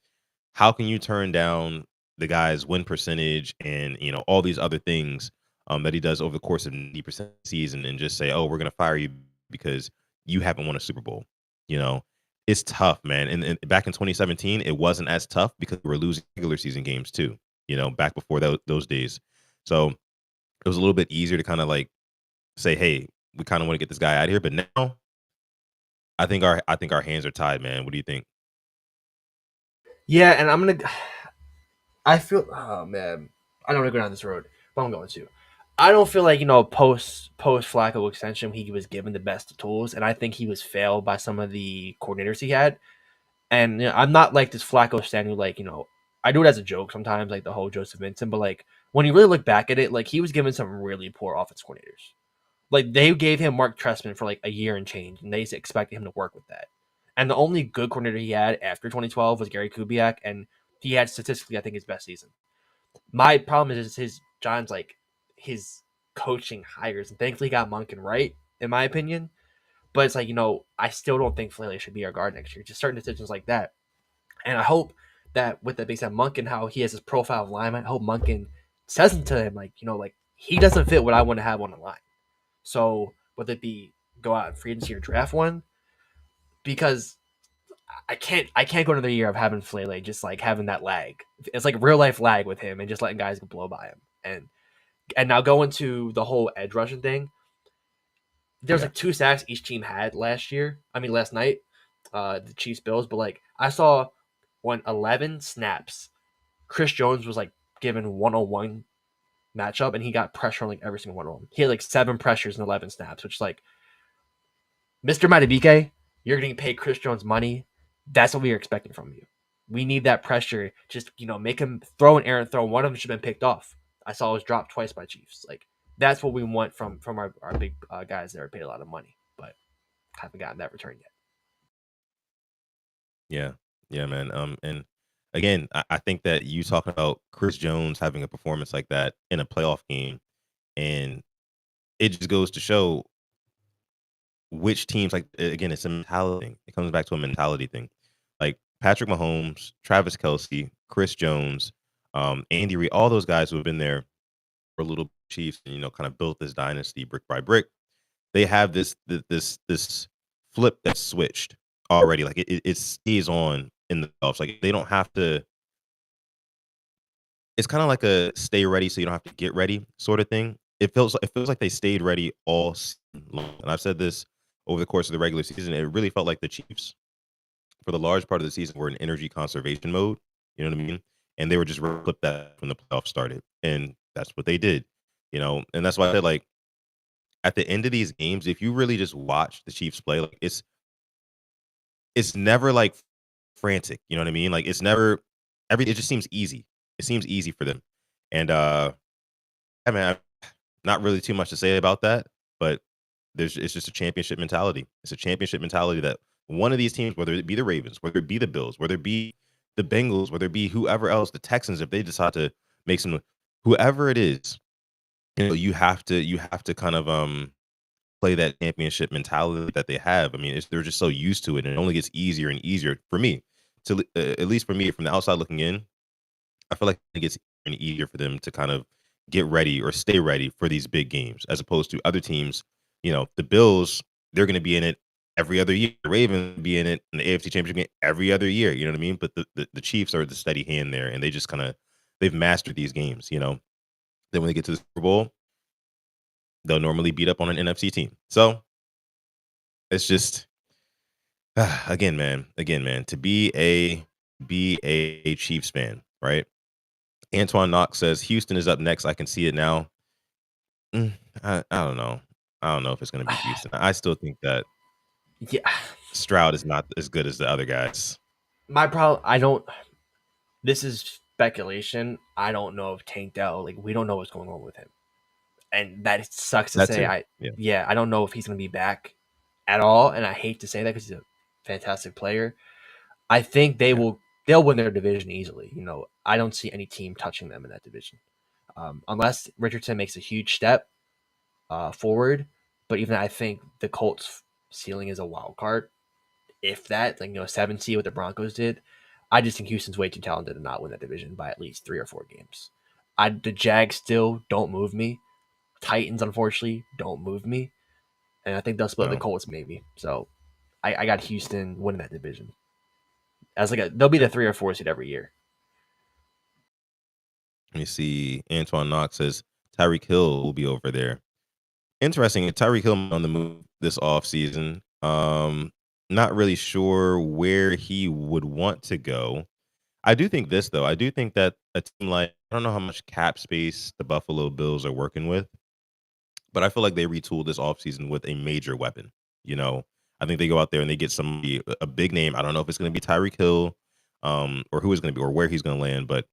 how can you turn down the guy's win percentage and all these other things that he does over the course of 90% of the season, and just say, "Oh, we're gonna fire you because you haven't won a Super Bowl." You know, it's tough, man. And back in 2017, it wasn't as tough because we were losing regular season games too. Back before those days, so it was a little bit easier to kind of like say, "Hey, we kind of want to get this guy out of here." But now, I think our hands are tied, man. What do you think? Yeah, and I'm gonna. I feel. Oh man, I don't want to go down this road, but I'm going to. I don't feel like post Flacco extension he was given the best tools, and I think he was failed by some of the coordinators he had. And I'm not like this Flacco stand who I do it as a joke sometimes, like the whole Joseph Vincent, but like when you really look back at it, like he was given some really poor offense coordinators. Like they gave him Mark Trestman for like a year and change, and they expected him to work with that. And the only good coordinator he had after 2012 was Gary Kubiak, and he had statistically, I think, his best season. My problem is his John's like his coaching hires, and thankfully he got Monken right, in my opinion. But it's like I still don't think Flatley should be our guard next year. Just certain decisions like that, and I hope that with that being said, Monken, how he has his profile of lineman, I hope Monken says to him like he doesn't fit what I want to have on the line. So whether it be go out and free agency or draft one, because I can't go another year of having Flele just like having that lag. It's like real life lag with him and just letting guys blow by him. And now going to the whole edge rushing thing, there's Yeah, like 2 sacks each team had last year. I mean last night, the Chiefs Bills, but like I saw 11 snaps. Chris Jones was like given 101 matchup and he got pressure on like every single one of them. He had like 7 pressures and 11 snaps, which is like Mr. Matabike, you're getting paid Chris Jones money. That's what we are expecting from you. We need that pressure. Just make him throw an errant throw. One of them should have been picked off. I saw it was dropped twice by Chiefs. Like that's what we want from our big guys that are paid a lot of money, but haven't gotten that return yet. yeah, yeah, man. And again, I think that you talking about Chris Jones having a performance like that in a playoff game, and it just goes to show which teams, like, again, it's a mentality thing. It comes back to a mentality thing. Like Patrick Mahomes, Travis Kelsey, Chris Jones, Andy Reid, all those guys who have been there for little Chiefs and kind of built this dynasty brick by brick. They have this flip that's switched already. Like it stays on in the playoffs. Like they don't have to. It's kind of like a stay ready, so you don't have to get ready sort of thing. It feels like they stayed ready all season long. And I've said this over the course of the regular season. It really felt like the Chiefs, for the large part of the season, were in energy conservation mode. You know what I mean? And they were just ready to flip that when the playoffs started, and that's what they did. And that's why I said, like, at the end of these games, if you really just watch the Chiefs play, like it's never like frantic. You know what I mean? Like it's never it just seems easy. It seems easy for them. And I mean, not really too much to say about that, but it's just a championship mentality. It's a championship mentality that one of these teams, whether it be the Ravens, whether it be the Bills, whether it be the Bengals, whether it be whoever else, the Texans, if they decide to make some, whoever it is, you have to kind of play that championship mentality that they have. I mean, they're just so used to it, and it only gets easier and easier for me. At least for me, from the outside looking in, I feel like it gets easier and easier for them to kind of get ready or stay ready for these big games, as opposed to other teams. The Bills, they're going to be in it every other year. The Ravens be in it in the AFC Championship game every other year. You know what I mean? But the Chiefs are the steady hand there, and they just kind of they've mastered these games. Then when they get to the Super Bowl, they'll normally beat up on an NFC team. So it's just again, man, to be a Chiefs fan, right? Antoine Knox says Houston is up next. I can see it now. I don't know. I don't know if it's going to be Houston. I still think that Yeah, Stroud is not as good as the other guys. my problem. I don't. this is speculation. I don't know if Tank Dell, like, we don't know what's going on with him, and that sucks to That say. too. Yeah. Yeah, I don't know if he's going to be back at all, and I hate to say that because he's a fantastic player. I think Yeah. they'll win their division easily. I don't see any team touching them in that division, unless Richardson makes a huge step forward. But even I think the Colts' ceiling is a wild card. If that, like 7 seed, what the Broncos did, I just think Houston's way too talented to not win that division by at least 3 or 4 games. The Jags still don't move me. Titans, unfortunately, don't move me, and I think they'll split the No. Colts maybe. So I got Houston winning that division as they'll be Yeah. the 3 or 4 seed every year. Let me see. Antoine Knox says Tyreek Hill will be over there. Interesting. Tyreek Hill on the move this offseason. Not really sure where he would want to go. I do think this though. I do think that a team like I don't know how much cap space the Buffalo Bills are working with, but I feel like they retooled this offseason with a major weapon. You know, I think they go out there and they get somebody a big name. I don't know if it's going to be Tyreek Hill, or who is going to be or where he's going to land, but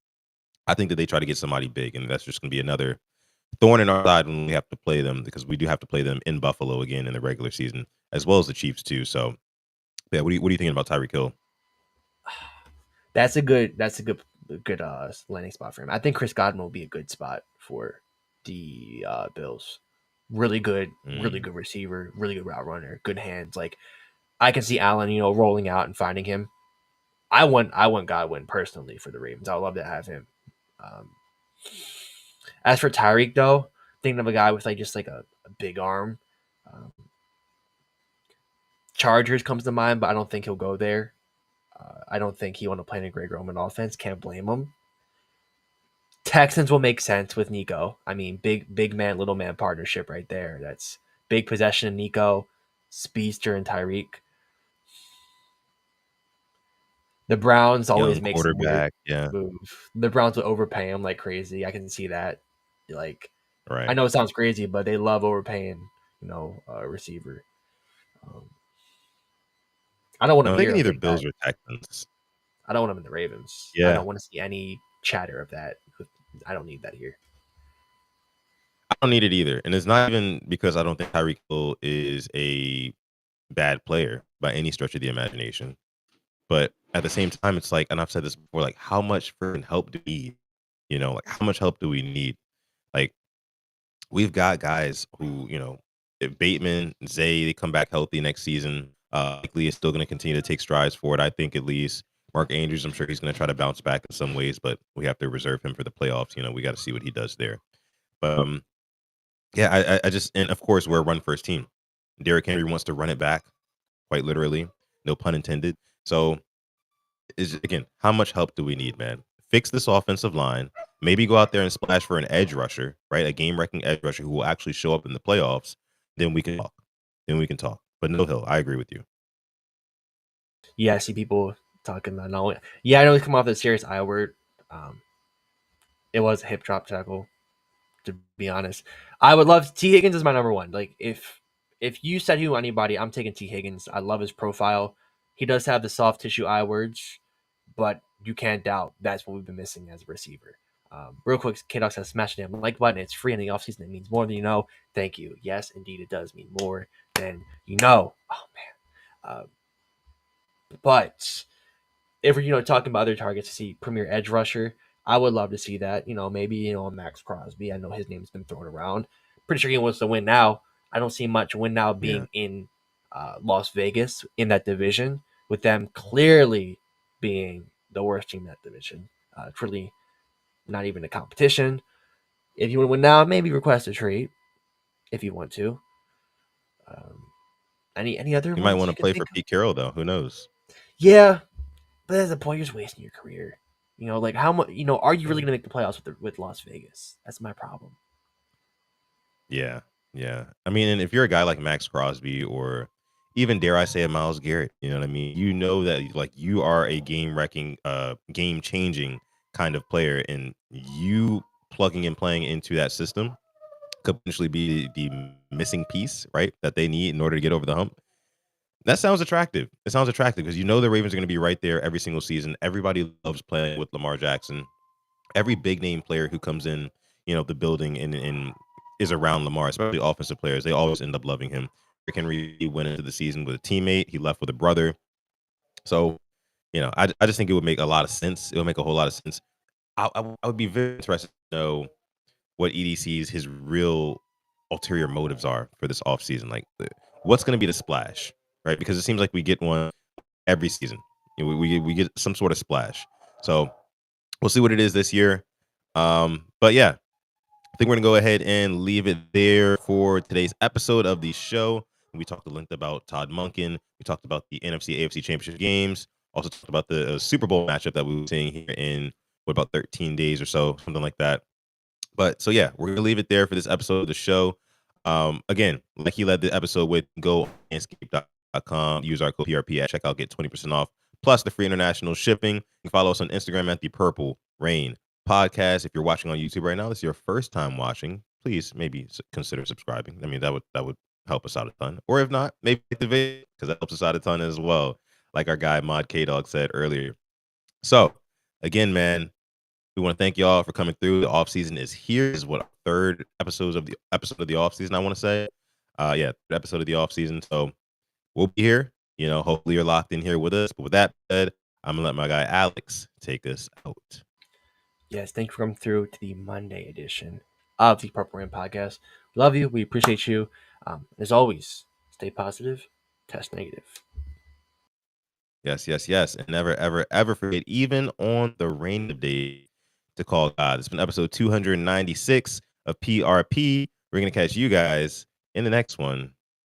I think that they try to get somebody big, and that's just going to be another thorn in our side when we have to play them because we do have to play them in Buffalo again in the regular season, as well as the Chiefs too. So, yeah, what are you thinking about Tyreek Hill? That's a good landing spot for him. I think Chris Godwin will be a good spot for the Bills. Really Mm, good receiver, really good route runner, good hands. Like, I can see Allen, rolling out and finding him. I want Godwin personally for the Ravens. I would love to have him. Um, as for Tyreek though, thinking of a guy with like just like a big arm. Um, Chargers comes to mind, but I don't think he'll go there. I don't think he want to play in a Greg Roman offense. Can't blame him. Texans will make sense with Nico. I mean, big man, little man partnership right there. That's big possession of Nico, speedster and Tyreek. The Browns young always make some weird quarterback. Yeah, move. The Browns will overpay him like crazy. I can see that. Like, I right. know it sounds crazy, but they love overpaying, a receiver. Um, I don't want I'm to hear thinking him either think that. Bills or Texans. I don't want him in the Ravens. I Yeah, don't want to see any chatter of that. I don't need that here. I don't need it either, and it's not even because I don't think Tyreek Hill is a bad player by any stretch of the imagination. But at the same time, it's like, and I've said this before, like, how much freaking help do we need? You know, like, how much help do we need? Like, we've got guys who, if Bateman, Zay, they come back healthy next season, likely is still going to continue to take strides forward. I think at least Mark Andrews, I'm sure he's going to try to bounce back in some ways, but we have to reserve him for the playoffs. We got to see what he does there. But yeah, I just, and of course, we're a run first team. Derrick Henry wants to run it back, quite literally, no pun intended. So is again, how much help do we need, man? Fix this offensive line. Maybe go out there and splash for an edge rusher, right? A game wrecking edge rusher who will actually show up in the playoffs. Then we can talk. Then we can talk. But no Hill, I agree with you. Yeah, I see people talking about not only. Yeah, I know he's come off the serious I word. Um, it was a hip drop tackle. To be honest, I would love T Higgins is my number one. Like, if you said who anybody, I'm taking T Higgins. I love his profile. He does have the soft tissue I words, but you can't doubt that's what we've been missing as a receiver. Real quick, K-Dog says, smash the damn like button. It's free in the offseason. It means more than you know. Thank you. Yes, indeed, it does mean more than you know. Oh, man. But if we're talking about other targets to see premier edge rusher, I would love to see that. Maybe Max Crosby. I know his name's been thrown around. Pretty sure he wants to win now. I don't see much win now Yeah. being in Las Vegas in that division, with them clearly being the worst team in that division. It's really not even a competition. If you want to win now, maybe request a trade if you want to. Um, any other You might ones want you to can play for think of? Pete Carroll though. Who knows? Yeah, but as a point, you're just wasting your career. Like how much? Are you really Yeah. going to make the playoffs with Las Vegas? That's my problem. Yeah. Yeah. I mean, and if you're a guy like Max Crosby or even dare I say a Miles Garrett, you know what I mean? You know that like you are a game wrecking, game changing kind of player, and you plugging and playing into that system could potentially be the missing piece, right? That they need in order to get over the hump. That sounds attractive. It sounds attractive because you know the Ravens are going to be right there every single season. Everybody loves playing with Lamar Jackson. Every big name player who comes in, the building and is around Lamar, especially offensive players, they always end up loving him. Rick Henry went into the season with a teammate. He left with a brother. So, I just think it would make a lot of sense. It would make a whole lot of sense. I would be very interested to know what EDC's his real ulterior motives are for this offseason. Like, what's going to be the splash, right? Because it seems like we get one every season. We get some sort of splash. So we'll see what it is this year. But yeah, I think we're gonna go ahead and leave it there for today's episode of the show. We talked a length about Todd Monken. We talked about the NFC AFC Championship games. Also talked about the Super Bowl matchup that we were seeing here in about 13 days or so, something like that. But so yeah, we're gonna leave it there for this episode of the show. Again, like he led the episode with, go landscape.com, use our code PRP at checkout, get 20% off, plus the free international shipping. You can follow us on Instagram at the Purple Rain Podcast. If you're watching on YouTube right now, this is your first time watching, please maybe consider subscribing. I mean, that would help us out a ton. Or if not, maybe hit the video because that helps us out a ton as well. Like our guy Mod K Dog said earlier. So again, man, we want to thank y'all for coming through. The off season is here. This is what, our third episode of the off season, I want to say. Third episode of the off season. So we'll be here. Hopefully you're locked in here with us. But with that said, I'm gonna let my guy Alex take us out. Yes, thank you for coming through to the Monday edition of the Purple Rain Podcast. We love you. We appreciate you. As always, stay positive, test negative. Yes. And never, ever, ever forget, even on the rain of day, to call God. It's been episode 296 of PRP. We're going to catch you guys in the next one.